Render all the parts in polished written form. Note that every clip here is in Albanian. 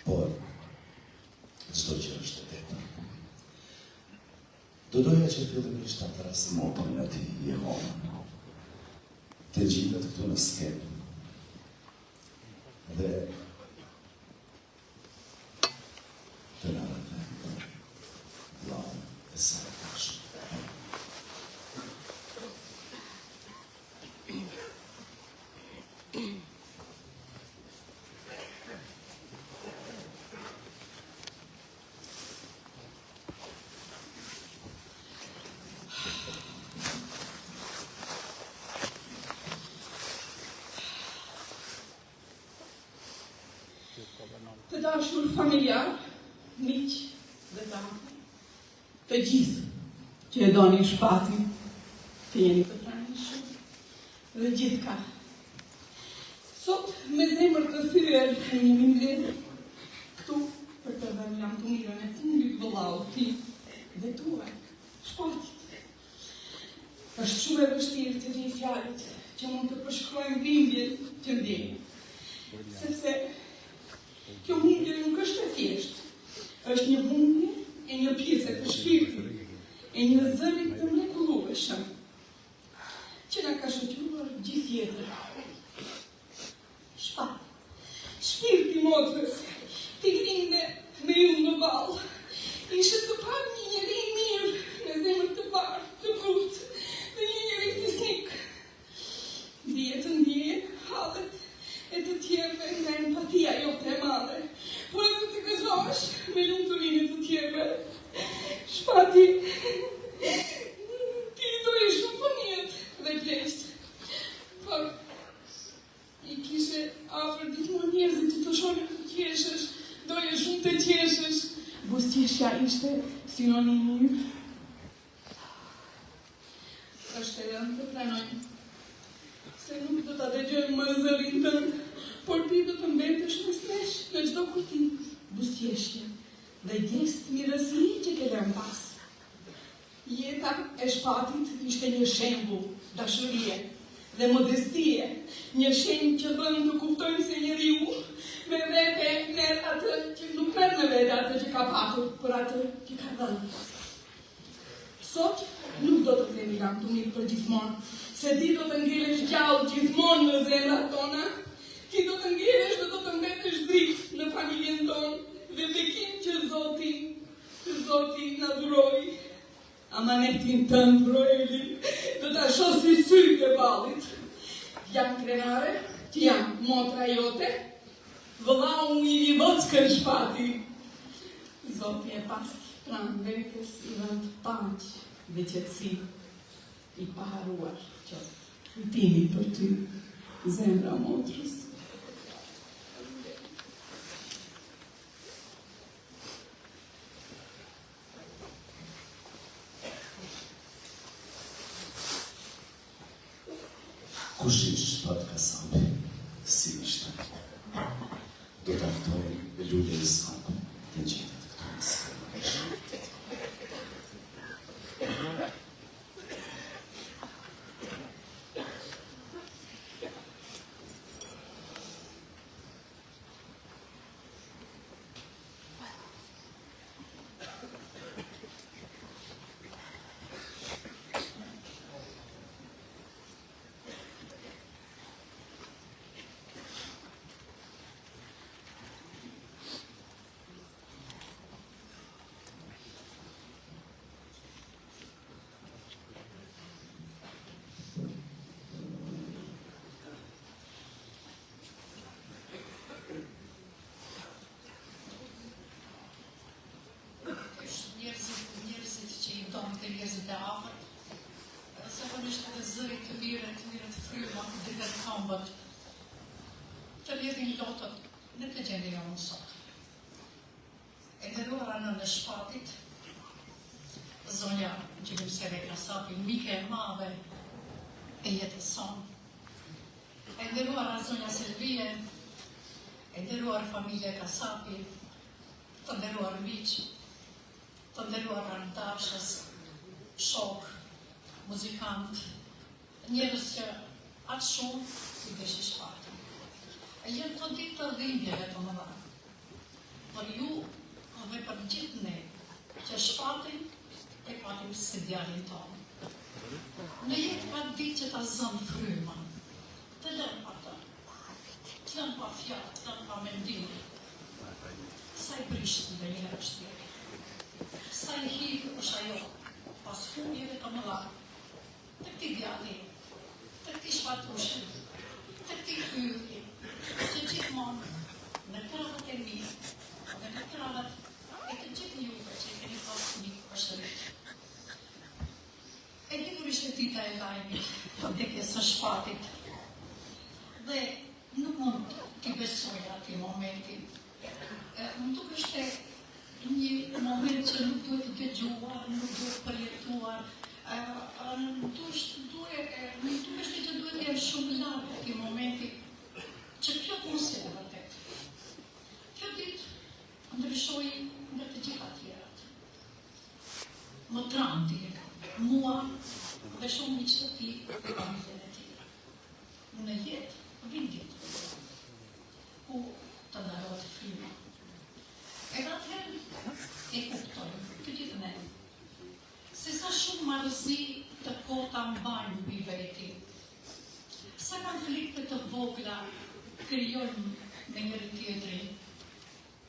por çdo gjë është e tepër. Do doja që fillimisht ta transmeton nga ti Jehova të gjithët këtu në skenë dhe të na rëndën për vllahun e saj tash. Të dashur familjar, miq dhe tante, të gjithë që e doni shpatin, të jeni të pranishëm dhe gjithka. Sot me zemër të thyer jemi mbledhur këtu për të dhënë lam të mirën e fundit vëllau ti dhe tuaj, shpatit. Është shumë e vështirë të di fjalët që mund të përshkruajnë dhimbjen që ndjeni, sepse kjo humbje nuk është e thjeshtë, është një humbje e një pjesë të shpirtit, e një zërit të mrekullueshëm, që na ka shoqëruar gjithë jetën. Shpat, shpirti motrës, ti grinde me ju në ballë, ishe së parë një njeri i mirë, me zemër të parë, të butë, dhe një njeri fisnik. Dije të ndje, hallet e të tjerëve nga empatia jote e madhe, por edhe të gëzohesh me lumturinë të tjerëve. Shpati, ti doje shumë fëmijët dhe pleqt, por i kishe afër gjithmonë njerëzit që të shohin të qeshesh, doje shumë të qeshesh. Buzëqeshja ishte sinonimi. Është e rëndë të pranojmë se nuk do ta dëgjojmë më zërin tënd, por ti do të mbetesh në stresh në çdo kurtim, buzëqeshje dhe gest mirësi që ke lënë pas. Jeta e Shpatit ishte një shembull dashurie dhe modestie, një shenjë që bën të kuptojmë se njeriu me vete merr atë që nuk merr me vete atë që ka patur, por atë që ka dhënë. Sot nuk do të themi lam të mirë për gjithmonë, se ti do të ngelesh gjallë gjithmonë në zemrat tona, ti do të ngelesh dhe do të mbetesh dritë në familjen tonë, dhe bekim që Zoti na dhuroi. Amanetin tënd, Broeli, do ta shosi sytë e ballit. Jam krenare, që jam motra jote, vëllau i Vockën Shpati. Zoti e pastër pranë vetes i vend paqë dhe qetësi, i paharuar që kujtimi për ty, zemra motrës. Kush ishte Shpat Kasapi? Si ishte? Do ta ftoj Lule Isaku të gjithët këtu në skenë. Njerëzit e afërt, zakonisht edhe zërit të mire të fryma, dhe të këmbët, të lidhin lotët në të gjendje jonë sot. E nderuara në Shpatit, zonja Gjimseve Kasapi, mike e madhe e jetës sonë. E nderuara zonja Selvie, e nderuar familje Kasapi, të nderuar miq, të nderuar anëtarshës, shok, muzikant, njerëz që atë shumë i deshin Shpatin. E jenë të ditë të dhimbjeve të mëdha. për ju dhe për gjithë ne, që shpatin e patim si djalin tonë. Në jetë ka ditë që ta zënë frymën, të lënë pa të, të lënë pa fjatë, të lënë pa mendimë. Sa i brishtë dhe njërë është tjeri, sa i hikë është ajo, pas humjeve të mëdha, të këti djali, të këti shpatushi, të këti hyrë, që gjithmonë në kravat e mirë, dhe në kravat e të gjithë juve që i keni pasë një përshërit. E dikur ishte dita e lajmit, vdekjes së shpatit, dhe nuk mund t'i besoj ati momentin. Më duke ishte një moment që nuk duhet të dëgjuar, nuk duhet përjetuar, nuk duke ishte që duhet të jenë shumë lartë ati momenti, që kjo punë se dhe vërtet. Kjo ditë ndryshoi nga të gjitha tjerat. Më trandi mua dhe shumë një që të ti e familjen e tjera. Në jetë vindit, ku të ndarohet fryma. Edhe atëherë e kuptojmë, të gjithë ne, se sa shumë marrëzi të kota mbajnë mbi veti, sa konflikte të vogla krijojnë me njëri tjetrin,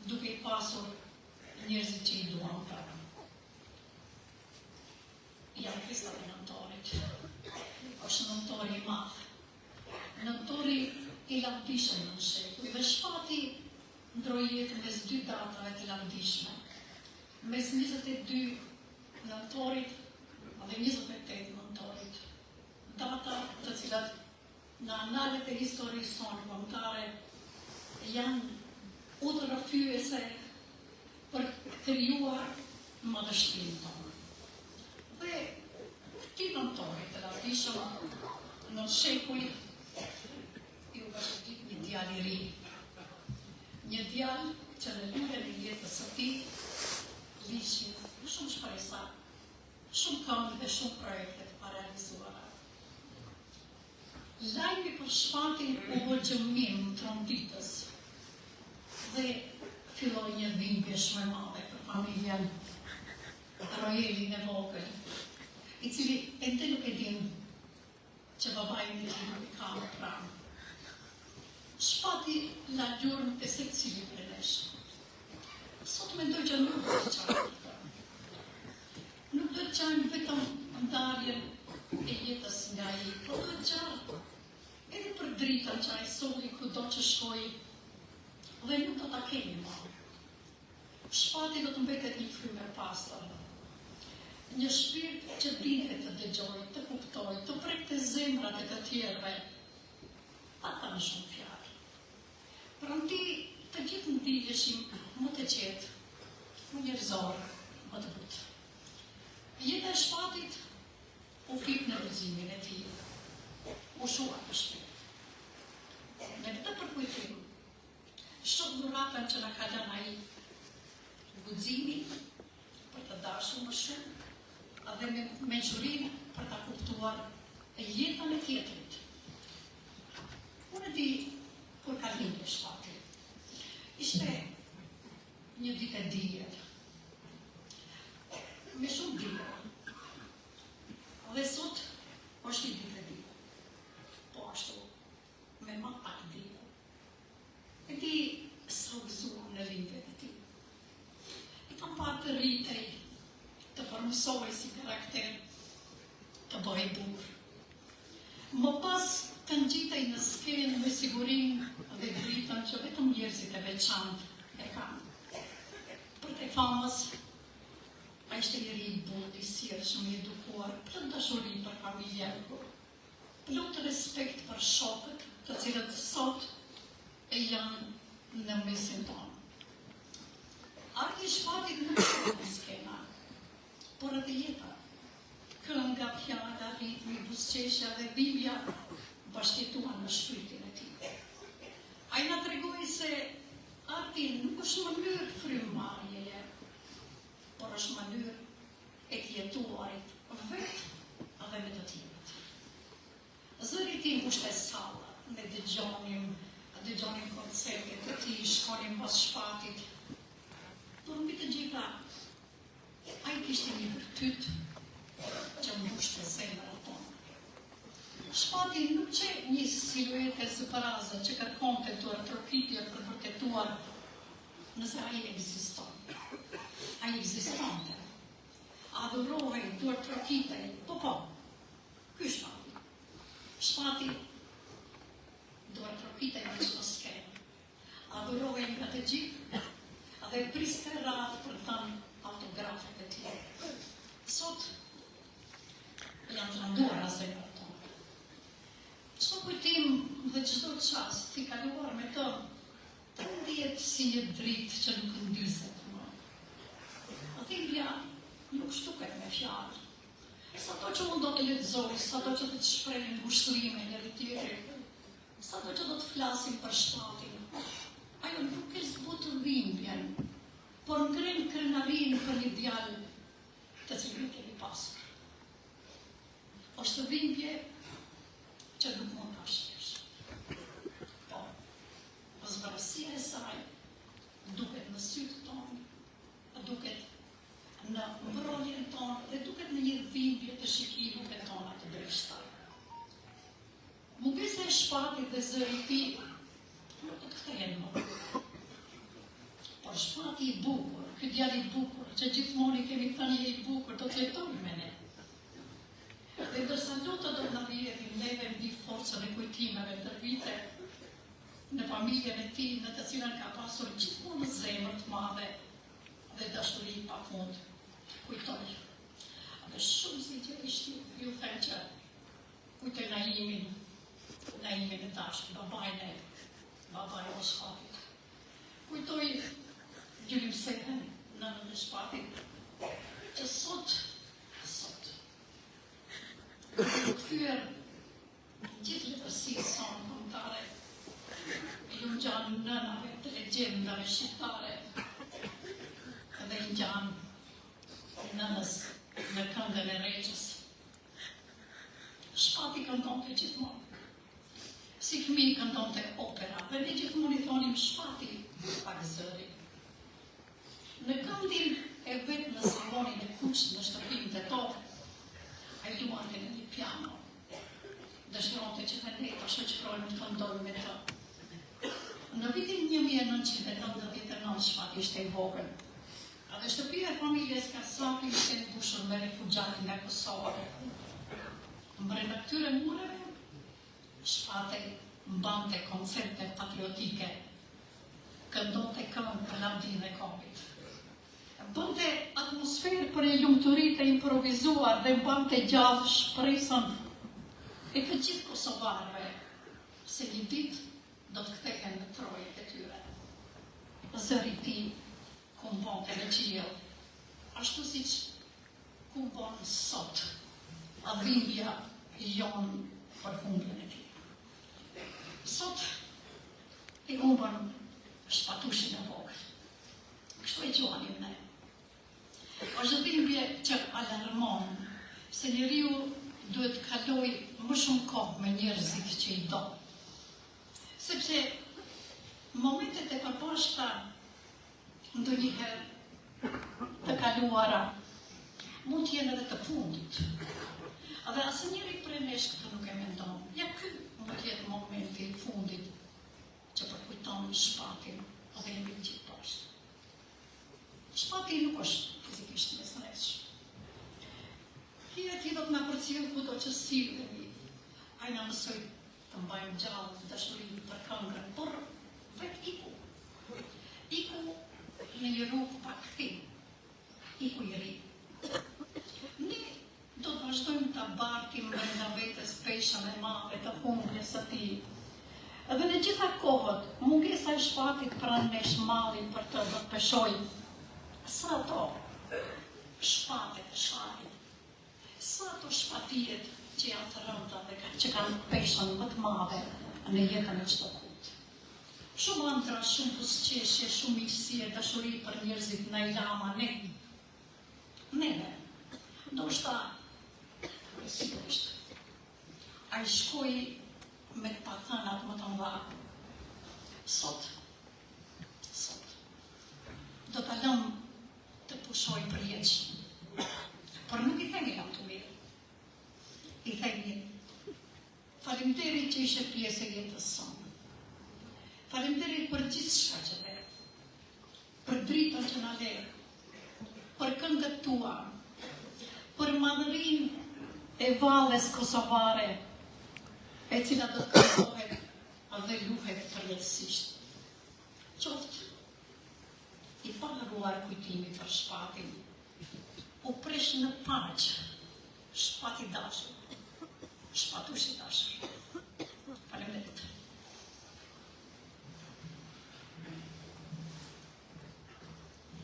duke i pasur njerëzit që i duan para. Jam Kristat e nëntorit, është nëntori i madh, nëntori i lavdishëm në shekuj, dhe shpati ndroi jetën mes dy datave të lavdishme, mes 22 nëntorit dhe 28 nëntorit, data të cilat në analet e historisë sonë kombëtare janë udhërrëfyese për krijuar madhështinë tonë. Dhe këti nëntorit të lavdishëm në shekuj ju bashkëtit një djalë i ri. Një djalë që në lyren e jetës së tij lishin shumë shpresa, shumë këngë dhe shumë projekte të parealizuara. Lajmi për shpatin u bë gjëmim tronditës dhe filloi një dhimbje shumë e madhe për familjen Rojelin e vogël, i cili ende nuk e din që babai i tij nuk i ka më pranë. Shpati la gjurmë të secili prej nesh. Sot mendoj që nuk do të qajmë. Nuk do të qajmë vetëm ndarjen e jetës nga ai, por do të qajmë edhe për dritën që ai soli kudo që shkoi dhe nuk do ta kemi më. Shpati do të mbetet një frymë e pastër. Një shpirt që dinte të dëgjoj, të kuptoj, të prekte zemrat e të tjerëve, ata në shumë fjalë. Pronti të gjithë ndiheshim më të qetë, më njerëzor, më të butë. Jeta e shpatit u fik në rrezimin e tij, u shua në shpirt. Me këtë përkujtim, shoh dhuratën që na ka dhënë ai, guximin për të dashur më shumë, dhe me mençurinë për ta kuptuar jetën e tjetrit. Unë e di kur ka lindur shpati. Ishte një ditë e diell, me shumë diell. Dhe sot është një ditë e diell, po ashtu me më pak diell. E di sa u gëzuam në lindjet e tij. I kam parë të rritej, të përmësoj si karakter, të bëhej bukur. Më pas të ngjitej në skenë me sigurinë dhe dritën që vetëm njerëzit e veçantë e kanë. Për te famës, ai ishte njeri i butë, i sirshëm, i edukuar, plot dashuri për familjen, plot respekt për shokët, të cilët sot e janë në mesin tonë. Arti i shpatit nuk është në skena, por edhe jeta, kënga, fjala, ritmi, buzëqeshja dhe dhimbja bashkëtuan në shpirtin e tij. Ai na tregoi se arti nuk është mënyrë frymëmarrjeje, por është mënyrë e të jetuarit vetë edhe me të tjerët. Zëri tim ishte salla, ne dëgjonim koncerte të tij, shkonim pas shpatit, por mbi të gjitha, ai kishte një virtyt që mbushte zemrat tonë. Shpati nuk që një siluete zëpëraze që kërkonte të rëtrokitje për vërtetuar nëse ai ekziston. Ai ekzistonte. Adhurohej, duar trokitej, po, ky shpati. Shpati duar trokitej në çdo skenë. Adhurohej nga të gjithë, dhe priste radhë për të thënë autografet e tij. Sot janë të rënduar zemrat tonë. Çdo kujtim dhe çdo çast i kaluar me të ndihet si një dritë që nuk ndizet më. Dhimbja nuk shtuket me fjalë. Sado që unë do të lexoj, sado që do të shprehim ngushëllime njëri tjetrit, sado që do të flasim për shpatin, ajo nuk e zbut dhimbjen, por ngren krenarin për një djalë të cilin kemi pasur. Është dhimbje që nuk mund ta shpesh. Po, zvarësia e saj duket në sytë tonë, duket në mbrojtjen tonë dhe duket në një dhimbje të shikimeve tona të drejshta. Mungesa e shpatit dhe zëri i tij nuk të kthehen më. Por shpati i bukur, ky djalë i bukur, që gjithmonë i kemi thënë je i bukur, do të jetojë me ne. Dhe ndërsa luta do të na vijë neve mbi forcën e kujtimeve ndër vite, në familjen e tij, në të cilën ka pasur gjithmonë zemër të madhe dhe dashuri pafund. Kujtoj. Dhe shumë sinqerisht ju them që kujtoj Naimin e dashur, babain e shpatit. Kujtoj Gjulim Sehen, nënën e shpatit, që sot kthyer gjithë letërsisë sonë kombëtare, ju ngjan nënave të legjendave shqiptare dhe i ngjan nënës në këngën e Regjës. Shpati këndonte gjithmonë. Si fëmijë këndonte opera dhe ne gjithmonë i thonim shpati pak zëri. Në këndin e vet në salonin e kushtë në shtëpinë e tokë, ai luante në një piano. Dëshironte që ne ta shoqërojmë të këndojmë me të. Në vitin 1999 shpati ishte i vogël. Dhe shtëpia e familjes Kasapi ishte mbushur me refugjati nga Kosova. Brenda këtyre mureve, shpati mbante koncerte patriotike, këndonte këngë për lavdinë e kombit. Bënte atmosferë për e lumturit e improvizuar dhe mbante gjallë shpresën e të gjithë kosovarëve se një ditë do të kthehen në trojet e tyre. Zëri i tij kumbonte në qiell, ashtu siç kumbon sot dhimbja jon për humbjen e tij. Sot i humbën shpatushin e vogël. Kështu e quanim ne. Është dhimbje që alarmon se njeriu duhet të kalojë më shumë kohë me njerëzit që i do. Sepse momentet e përbashkëta ndonjëherë të kaluara mund të jenë edhe të fundit. Dhe asnjëri prej nesh këtë nuk e mendon. Ja ky mund të jetë momenti i fundit që përkujton shpatin dhe jemi të gjithë bashkë. Shpati nuk është fizikisht mesnesh. Hija ti do të na përcjell kudo që sillemi. Ai na mësoi të mbajmë gjallë dashurinë për këngën, por vetë iku në një rrugë pa kthim, iku i ri. Ne do të vazhdojmë të bartim brenda vetes peshën e madhe të humbjes së tij. Edhe në gjitha kohët, mungesa e shpatit pranë nesh mallin për të peshoj. Sa ato shpatet e shajit, sa ato shpatijet që janë të rënda dhe që kanë peshën më të madhe në jetën e çdo kujt. Shumë ëndra, shumë buzëqeshje, shumë miqësie, dashuri për njerëzit në ilama, neve. Ndoshta, sigurisht, ai shkoi me të pathënat më të mëdha. Sot, do ta lëm shkoj për jetëshme. Por nuk I themi jam të mirë. I themi, faleminderit që ishe pjesë e jetës sonë. Faleminderit për gjithë shka që dhe. Për dritën që na le. Për këngët tua. Për madhërin e valles kosovare, e cila do të këndohet dhe luhet përjetësisht. Qoftë I paharuar kujtimi për shpatin, u presh në paqë, shpati dashur, shpatush I dashur. Faleminderit.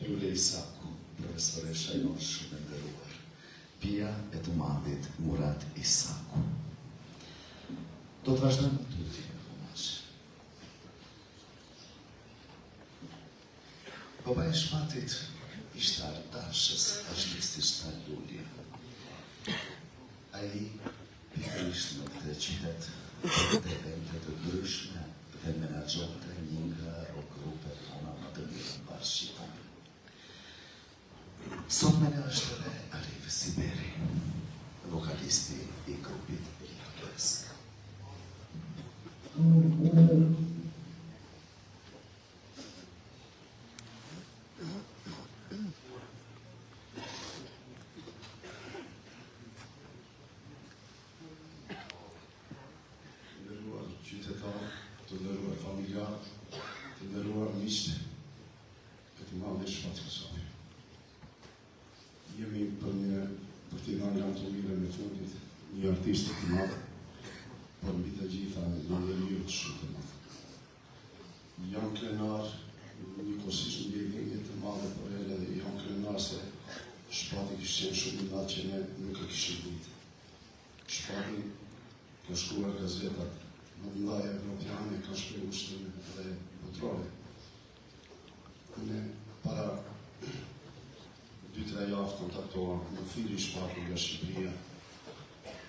Lule Isaku, profesoresha jonë shumë e nderuar, pia e të madit Murat Isaku. Do të vazhdojmë të ultime humashe. Baba e shpatit ishte ardashës, ashtistisht ta lulje. Ai pikërisht në këtë qytet dhe evente të ndryshme dhe menaxhonte një nga grupet tona më të mira bashkëkohore. Sot me ne është edhe Arif Siberi, vokalisti I grupit Lirkesk. Nderuar qytetarë, të nderuar familjarë, të nderuar miqtë, e të madhe shpatë Kosovë. Jemi për t'i dhënë jam të mirën e fundit, një artist të madh, por mbi të gjitha një njeriu të shumë të madh. Jam krenar, njëkohësisht ndjenjë të madhe për ele dhe jam krenar se Shpati kishte qenë shumë I madh që ne nuk e kishim ditë. Shpati ka shkruar gazetat më të mëdha evropiane, ka shkruar ushtrime dhe botërore. Ne para 2-3 javë kontaktova në fili Shpati nga Shqipëria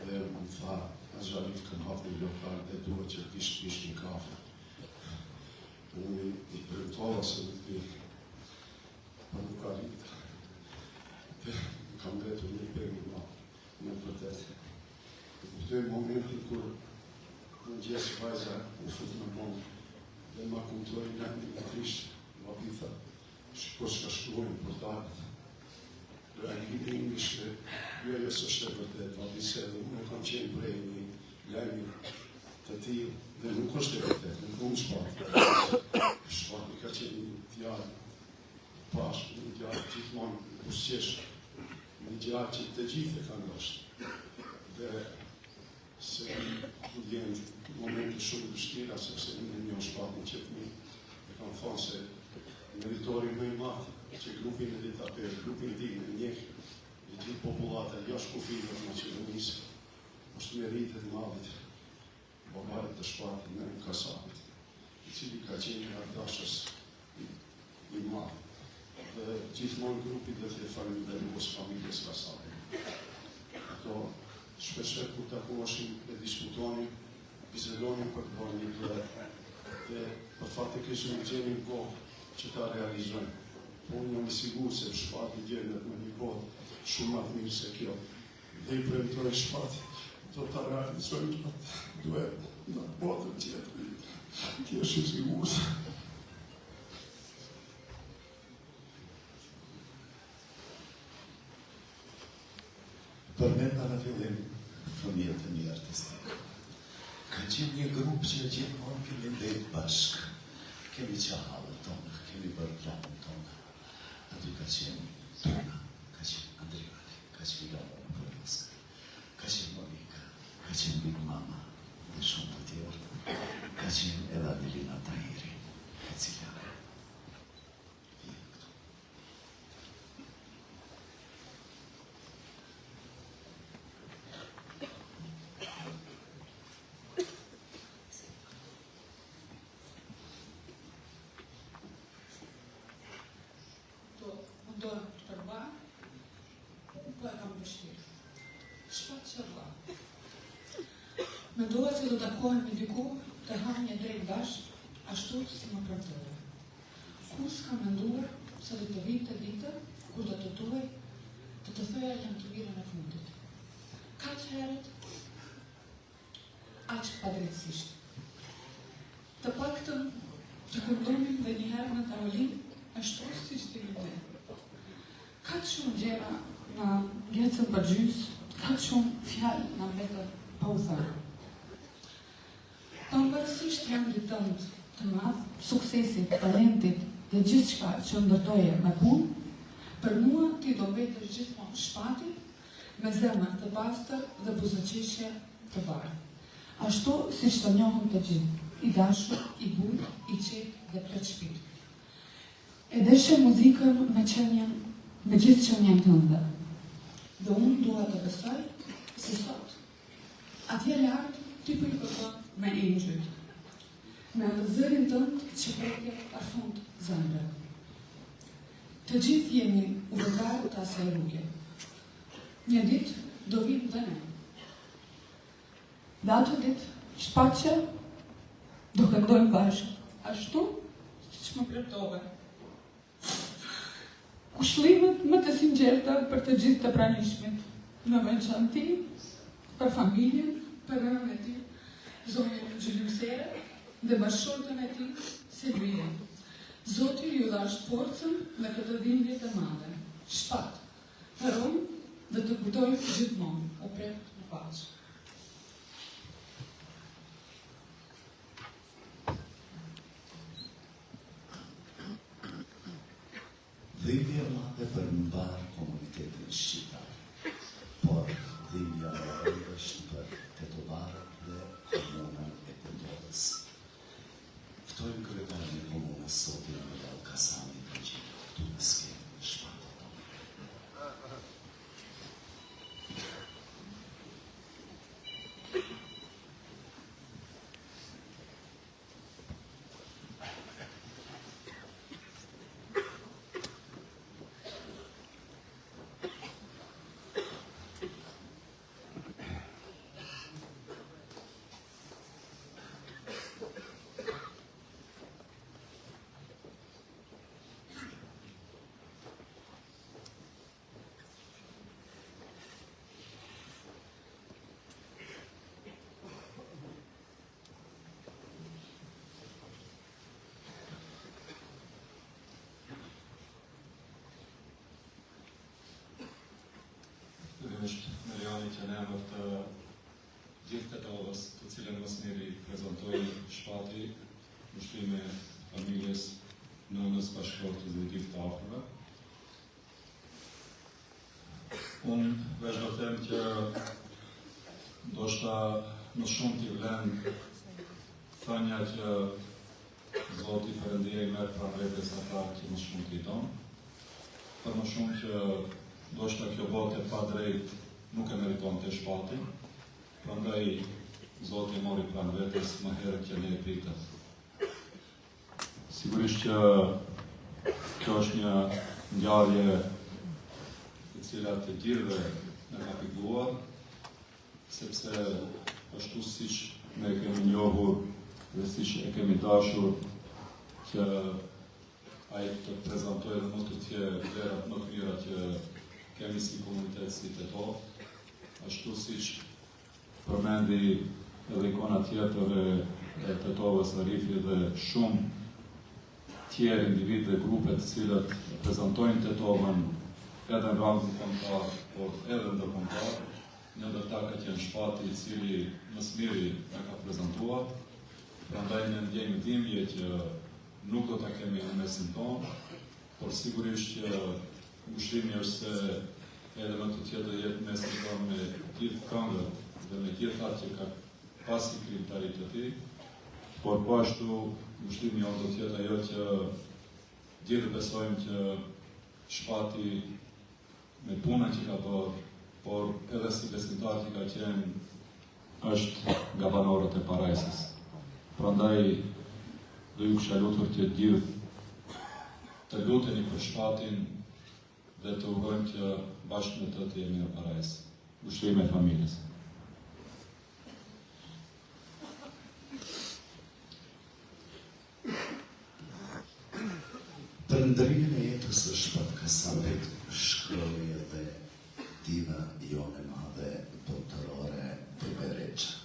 dhe më tha, Azharit kam hapur një lokal dhe duhet që të pish një kafe. Unë I premtova se do të vi, por nuk arrita. Dhe kam vetur një pegë në vërtet. Kuptoj momentin kur në gjesë vajza u fut në bonë dhe ma kumtoj në trisht, ma pitha, shiko që ka shkruajnë për tarët. Dhe Angliti Englishte, jo s'është e vërtet, ma pise dhe unë kam qenë prej një lajmi të tillë dhe nuk është e vërtet, nuk unë Shpati. Shpati ka qenë një djarë pashë, një djarë gjithmonë buzëqesh, një djarë që të gjithë e kanë dashur. Dhe se ku vjen momente shumë të vështira, sepse në një Shpatin që fëmi e kanë thonë se meritori më I madh që grupin e ditaper, grupin tim e njeh e gjithë popullata jashtë kufive të Maqedonisë, është meritet madhit babarit të Shpatit në Kasapit, I cili ka qenë ardashës I madh. Dhe gjithmonë grupi dhe të falenderues familjes Kasapit. Ato shpesher kur takoheshim e diskutonin, bizedonin për të bërë një duet dhe për faktikisht nuk gjenin kohë që ta realizojnë. Po unë jam I sigurt se Shpati gjendet në një kohë shumë më të mirë se kjo. Dhe I premtoj Shpati do ta realizojnë atë duet në botën tjetër. Ti je I sigurt. Për me para fillim, fëmijët e mi artistik. Ka qenë një grup që gjithmonë kemi ndejt bashkë. Kemi qahallët tonë, kemi bërë planën tonë. Aty ka qenë Tuna, ka qenë Andriani, ka qenë Jona Përvësë, ka qenë Monika, ka qenë Big Mama dhe shumë të tjerë. Ka qenë edhe Adelina Tahiri, e cila Mendohet se do takohemi diku të hamë një drejt bashkë, ashtu si më përtëre. Kur s'ka menduar se do të vijë të ditë kur do të duaj të të thoja lëndëvirën e fundit. Kaq herët, aq padrejtësisht. Të paktën të kërdonim dhe njëherë në Karolin, ashtu siç të ne. Kaq shumë gjëra na ngecën për gjys, kaq shumë fjalë na mbetën pa u thënë. Pavarësisht rendit tënd të madh, suksesit, talentit dhe gjithçka që ndërtoje me punë, për mua ti do mbetesh gjithmonë shpati, me zemër të pastër dhe buzëqeshje të bardhë. Ashtu siç të njohëm të gjithë, i dashur, i butë, i qetë dhe plot shpirt. E deshe muzikën me gjithë qenjen tënde. Dhe unë dua të besoj se sot, atje lart, ti po i kërkon me Angel, me atë zërin tënd që preke parfum zemre. Të gjithë jemi udhëtarë të asaj rruge. Një ditë do vim dhe ne. Dhe atë ditë, shpaqe, do këndojmë bashkë, ashtu siç më plotove. Ushtrimet më të sinqerta për të gjithë të pranishmit, në veçanti, për familjen, për nënën e tij, zonjën Gjylimsere dhe bashkëshortën e tij, Silvien. Zoti ju dhash forcën me këtë dhimbje të madhe. Shpat, haroj dhe të kujtoj gjithmonë, o prek në pace. Dhimbje e madhe për mbar komunitetin shqiptar, por dhimbja e rëndë është për tetovarët dhe komunën e Tendovës. Ftojmë kryetarin e komunës Zotin Mirel Kasani të gjithë këtu në skenë në shpatë tonë. Është Mariani që në emër të gjithë Tetovës, të cilën më së miri prezantoi shpati, ushtrime familjes, nënës, bashkëshortës dhe gjithë të afërve. Unë veç do them që ndoshta më shumë t'i vlen thënia që Zoti Perëndia i merr pranë vetes ata që më shumë t'i don, për më shumë që ndoshta kjo botë e pa drejt nuk e meriton të shpati, prandaj Zoti e mori pranë vetes më herët që ne e pritëm. Sigurisht që kjo është një ngjarje e cila të gjithëve na ka pikuar, sepse ashtu siç ne kemi njohur dhe siç e kemi dashur që ai të prezantoj dhe më të tjerë vlerat më të mira që kemi si komunitet si Tetov, ashtu siç përmendi edhe ikona tjetër e Tetovës Arifi dhe shumë tjerë individ dhe grupe të cilët prezantojnë Tetovën edhe në rang kombëtar, por edhe ndërkombëtar, një ndër ta ka qenë Shpati i cili më së miri na ka prezantuar, prandaj ne ndjejmë dhimbje që nuk do ta kemi në mesin tonë, por sigurisht që ushtimi është se edhe më të tjetë dhe jetë mesin tonë me gjithë këngët dhe me gjithë atë që ka pasi krijimtarit të tij, por po ashtu ushtimi jonë do tjetë ajo që gjithë besojmë që Shpati me punën që ka bërë, por edhe si besimtar që ka qenë është nga banorët e Parajsës. Prandaj do ju kisha lutur që gjithë të luteni për Shpatin dhe të urojmë që bashkë me të jemi në Parajsë. Ushtrim e familjes. Për ndrimin e jetës së Shpat Kasapit shkroi edhe diva jone madhe, doktorore Bebereqa.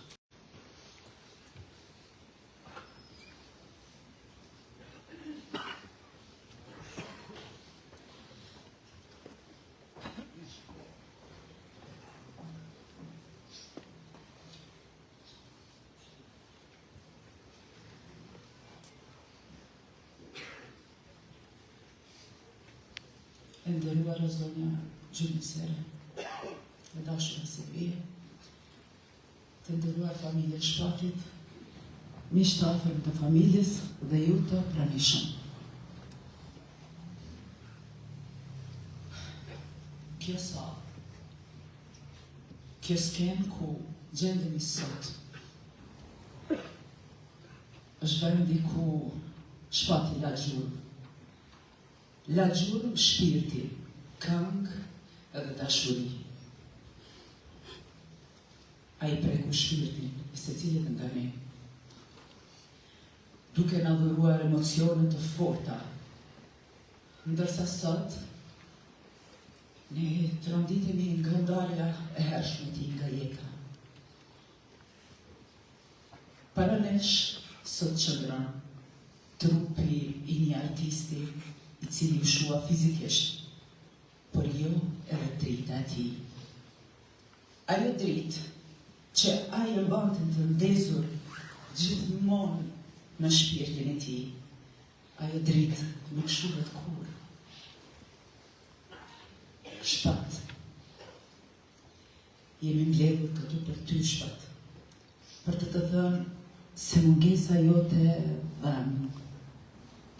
E nderuar zonja gjykatësere, e dashura Silvie, të nderuar familje Shpatit, miq të afërm të familjes dhe ju të pranishëm. Kjo sallë, kjo skenë ku gjendemi sot, është vendi ku Shpati la gjurmë. La gjurëm shpirti, këngë edhe dashuri. A i preku shpirtin e secilit nga ne, duke na dhuruar emocione të forta, ndërsa sot ne tronditemi nga ndarja e hershme ti nga jeta. Para nesh sot qëndron trupi i një artisti i cili u shua fizikisht, por jo edhe drita e tij. Ajo dritë që ai e mbante të ndezur gjithmonë në shpirtin e tij, ajo dritë nuk shuhet kur. Shpat, jemi mbledhur këtu për ty Shpat, për të thënë se mungesa jote dhanë,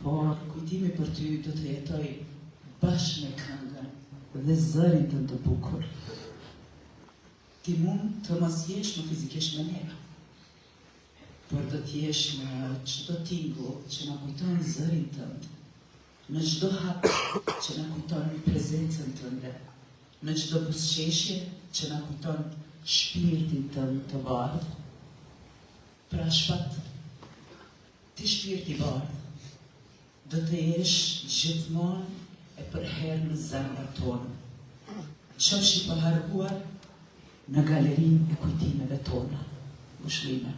por kujtimi për ty do të jetoj bashkë me këngën dhe zërin tënd të bukur. Ti mund të mos jesh më fizikisht me ne, por do t'jesh në çdo tingull që na kujton zërin tënd, në çdo hap që na kujton prezencën tënde, në çdo buzëqeshje që na kujton shpirtin tënd të bardhë. Pra Shpat, ti shpirti i bardhë, do të jesh gjithmonë e përherë në zemrat tonë, qofshi i paharruar në galerinë e kujtimeve tona. Mushlime.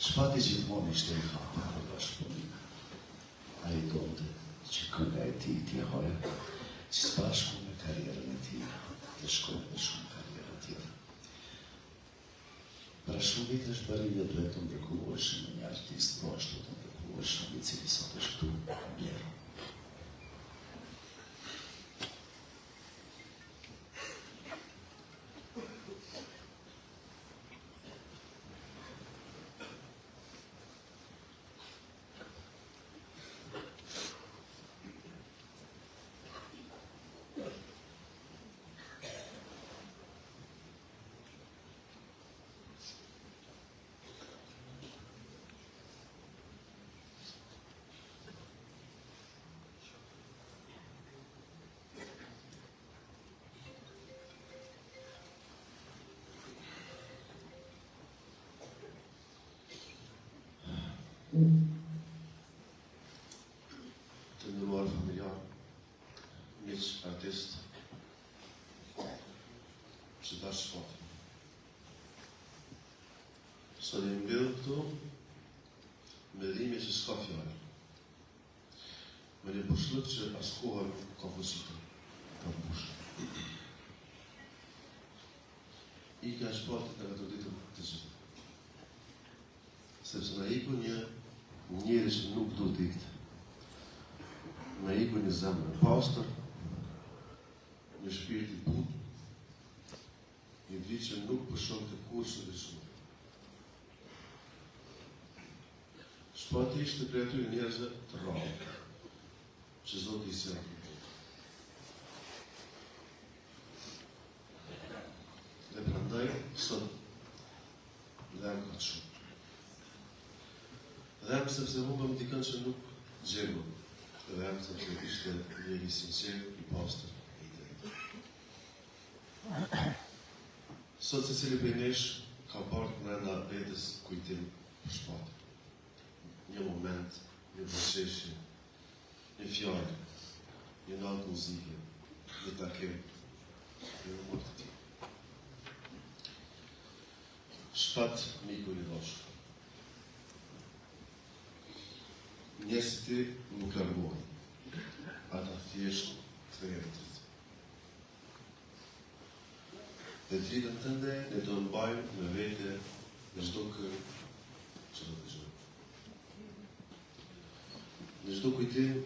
Shpati gjithmonë ishte i hapur për bashkëpunim. Ai donte që kënga e tij t'i hojë që së bashku me karrierën e tij të shkojë në shumë karriera tjera. Para shumë vitesh bëri një duet të mrekullueshëm me një artist po ashtu të mrekullueshëm i cili sot është këtu mbledhur. Të nderuar familjar, miq artist, që dash Shpati. Sot jemi mbledhur këtu me dhimbje që s'ka fjalë. Me një përshlyt që as koha nuk ka fuqitë ta mbushë. Ika e Shpatit nga të ditën të gjithë. Sepse na iku një njeri që nuk duhet të ikte. Na iku një zemër e pastër, një shpirt i butë, një dritë që nuk përshonte kurrë së dëshuar. Shpati ishte prej atyre njerëzve të rrallë, që Zoti i sjell në botë. Dhe prandaj sot dhem ka shumë. Dhem sepse humbëm dikën që nuk gjegëm. Dhem sepse ishte njëri sinqer, i pastër, i drejtë. Sot se cili prej nesh ka parë brenda vetës kujtim për shpatin. Një moment, një përqeshje, një fjallë, një natë muzike, një takim, një numër të tij. Shpat miku i dashur. Njerëzit ti nuk largohen. Ata thjesht kthehen drejt. Dhe dritën tënde ne do mbajmë me vete në çdo këngë që do të dëgjojmë. Në çdo kujtim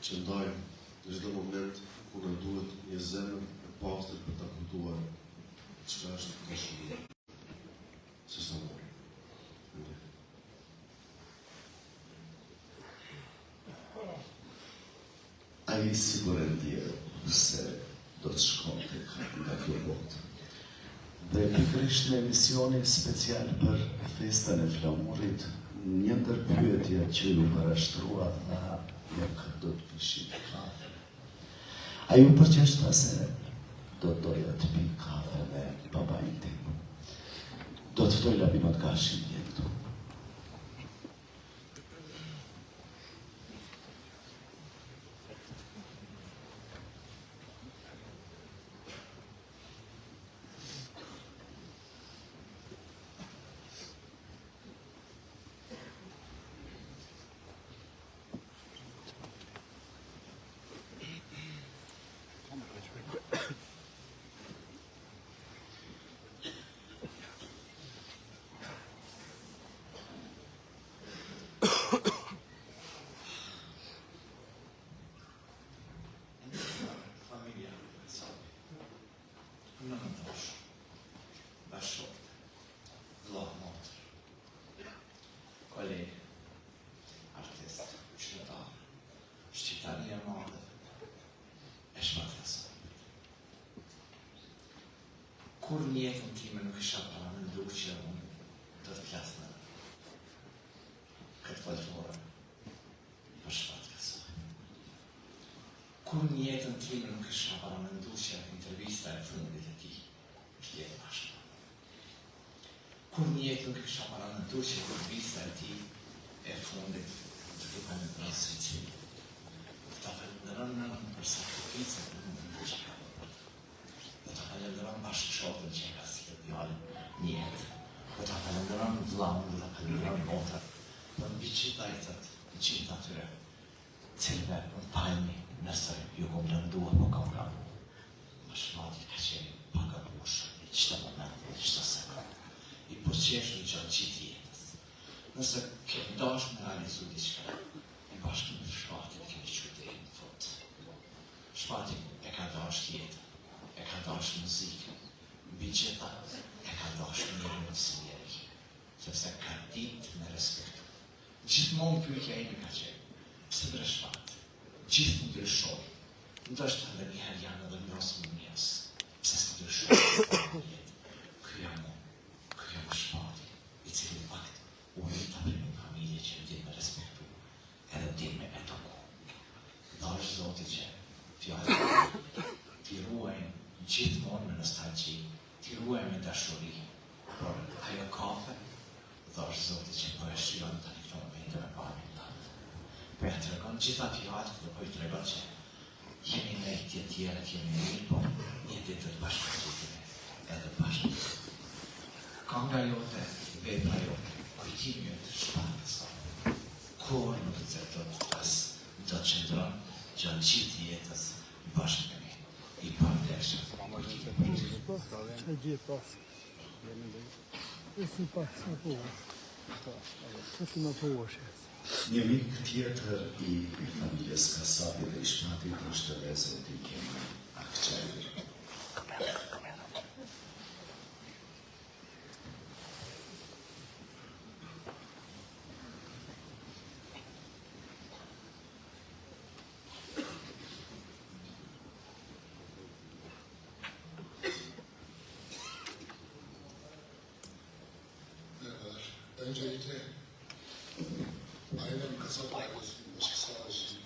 që ndajmë, në çdo moment ku na duhet një zemër e pastër për ta kuptuar çfarë është dashuria. Se sa mori. Ai sigur e ndjell se do të shkonte nga kjo botë. Dhe pikërisht në emisioni special për festën e flamurit, një ndër pyetje që ju parashtrua tha nuk do të pishim kafe. A ju përgjeshta se do doja të pi kafe me babain tim. Do të ftoj Labinot Gashin dje këtu. Kur në jetën time nuk isha paramendu që unë do të flas në këtë folklore për shpat kësaj. Kur në jetën time nuk isha paramendu që intervista e fundit e tij është jetë bashkë. Kur në jetë nuk isha paramendu që intervista e tij e fundit të të penetron si cilë. Ta falenderoj nënën për sakrificën e mundë që ka bërë. Dhe ta falenderoj bashkëshortën që ka si fjallën një jetë. Dhe ta falenderoj vllaun dhe ta falenderoj botën. Dhe mbi gjitha i thët, në gjitha atyre, cilve në palmi nëse ju kom lëndua po kam lëndu. Më shmati ka qenë paka bushë, i qëta moment, i qëta sekund. I përqeshën gjatë gjithë jetës. Nëse ke dash me realizu diçka, i bashkë me shpatin kemi qyte në fund. Shpatin e ka dash jetën, e ka dash muzikën, mbi gjitha e ka dash njërin si njeri, sepse ka ditë me respektu. Gjithmonë pyetja ime ka qenë, pse bre shpat, gjithë ndryshoj, ndoshta edhe njëherë janë edhe mbrosë më njës, pse së ndryshoj jetë, ky jam unë, ky jam shpati, i cili në fakt u rita për një familje që më din me respektu, edhe din me eduku. Dash Zoti që fjallë t'i ruajnë gjithmonë me nostalgji, t'i ruajnë me dashuri, por ajo kafe, dash Zoti që po e shqiron të një këto momente me pamin tanë. Po ja të regon gjitha fjallë dhe po i të regon që jemi me i tjetër, jemi me i, po një ditë të bashkëtutime edhe bashkët. Kanga jote, vepra jote, kujtimi jote, shpatës tonë. Kur nuk të cërtot pas do të qëndron gjatë gjithë jetës bashkë me mi. I përndeshëm. Çaj gje pas. Esi pas në pohë. Esi në pohë shes. Një mik tjetër i familjes Kasapi dhe i shpatit është edhe Zoti Kemal Akçajli. Öncelikle ailem kasap ailesinin başı sağ olsun.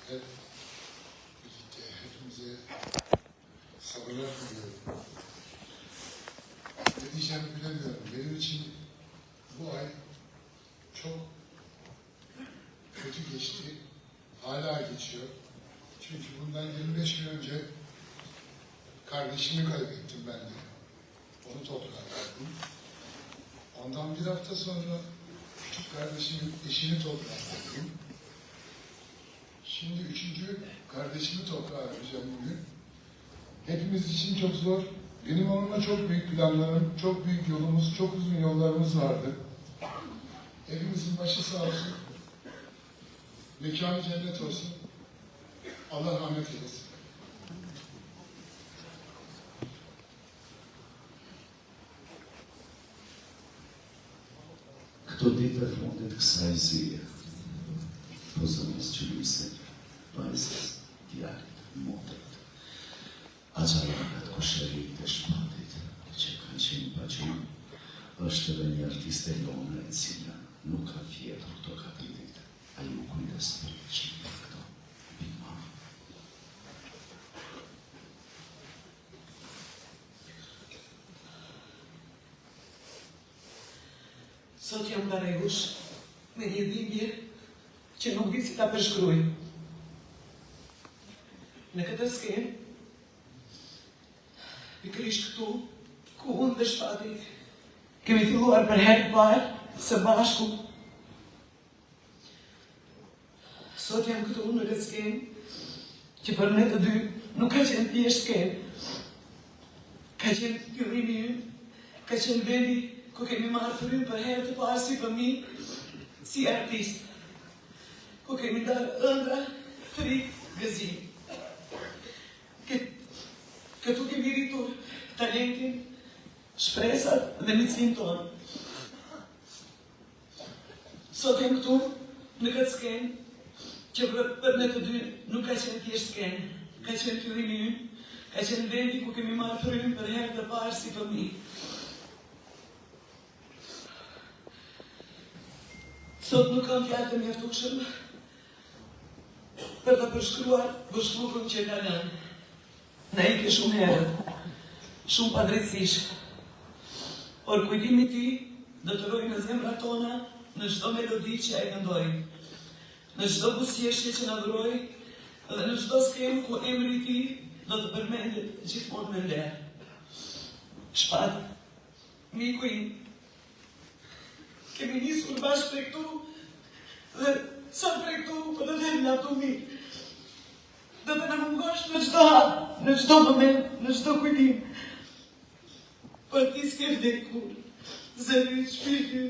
Hep birlikte hepimize sabırlar kardeşimi kaybettim ben de. Onu toprağa verdim. Ondan bir hafta sonra küçük kardeşimin eşini toprağa verdim. Şimdi üçüncü kardeşimi toprağa vereceğim bugün. Hepimiz için çok zor. Benim onunla çok büyük planlarım, çok büyük yolumuz, çok uzun yollarımız vardı. Hepimizin başı sağ olsun. Mekanı cennet olsun. Allah rahmet eylesin. Këto ditë e fundit kësaj zyje, po zëmës që lyse, vajzës, djalit, motrat, aqarakat, kushërit e shpatit, që kanë qenë pa qenë, është edhe një artiste jone e cila nuk ka fjetur këto kapitit, a ju kujdes për që për këto, bima. Sot jam baregush me një dhimbje që nuk di si ta përshkruaj. Në këtë skenë, pikërisht këtu, ku unë dhe shpati kemi filluar për herë të parë së bashku. Sot jam këtu në këtë skenë që për ne të dy nuk ka qenë thjesht skenë. Ka qenë fillimi ynë, ka qenë vendi ku kemi marrë frym për herë të parë si fëmijë, si artist, ku kemi dalë ëndra, frikë, gëzim. Këtu kemi rritur talentin, shpresat dhe miqësinë tonë. Sot jam këtu në këtë skenë që për ne të dy nuk ka qenë thjesht skenë, ka qenë fillimi ynë, ka qenë vendi ku kemi marrë frym për herë të parë si fëmijë. Sot nuk kam fjalë të mjaftueshëm për të përshkruar vështrukën që ka lënë. Na ikë shumë herë, shumë padrejtësisht. Por kujtimi i tij do të rojë në zemrat tona në çdo melodi që ai këndoi, në çdo buzëqeshje që na dhuroi dhe në çdo skenë ku emri i tij do të përmendet gjithmonë me nder. Shpat, miku im, kemi nisur bashkë prej këtu dhe sa prej këtu po do të jemi ato mirë. Do të na mungosh në çdo hap, në çdo moment, në çdo kujtim. Por ti s'ke vdekur, zemri, shpirti,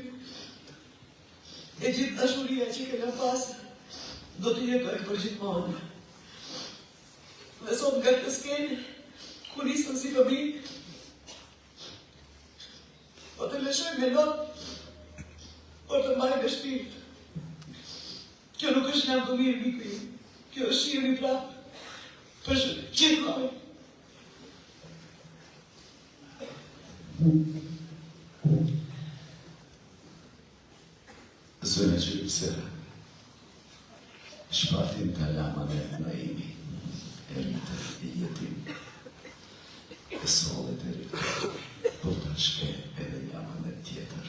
e gjithë dashuria që kena pas, do të jetoj për gjithmonë. Dhe sot nga këtë skenë, ku nisëm si fëmijë, po të lëshoj me lot, por të mbaj me shpirt. Kjo nuk është një të mirë, miku im. Kjo është shiri prapë, për gjithmoj. Zënë që lëpsera, shpatin ka lamën e Naimi, e rritë e jetim, e solet e rritë, por të shke edhe lamën e tjetër.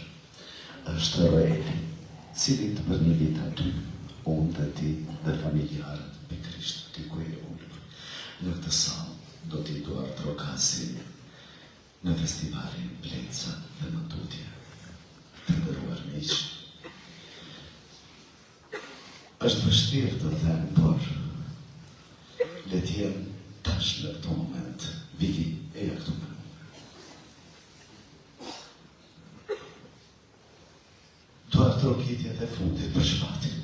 Është rejtë, cilit për një vit aty, unë dhe ti dhe familjarët, pikrisht ty ku e ullur. Në këtë salë do t'i duar trokasin në festivalin Pleca dhe Mëtutje. Të ndëruar miqë, është vështirë të them, por le t'jem tash në këto moment, Viki e ja këtu me mu. Duar trokitjet e fundit për shpatin.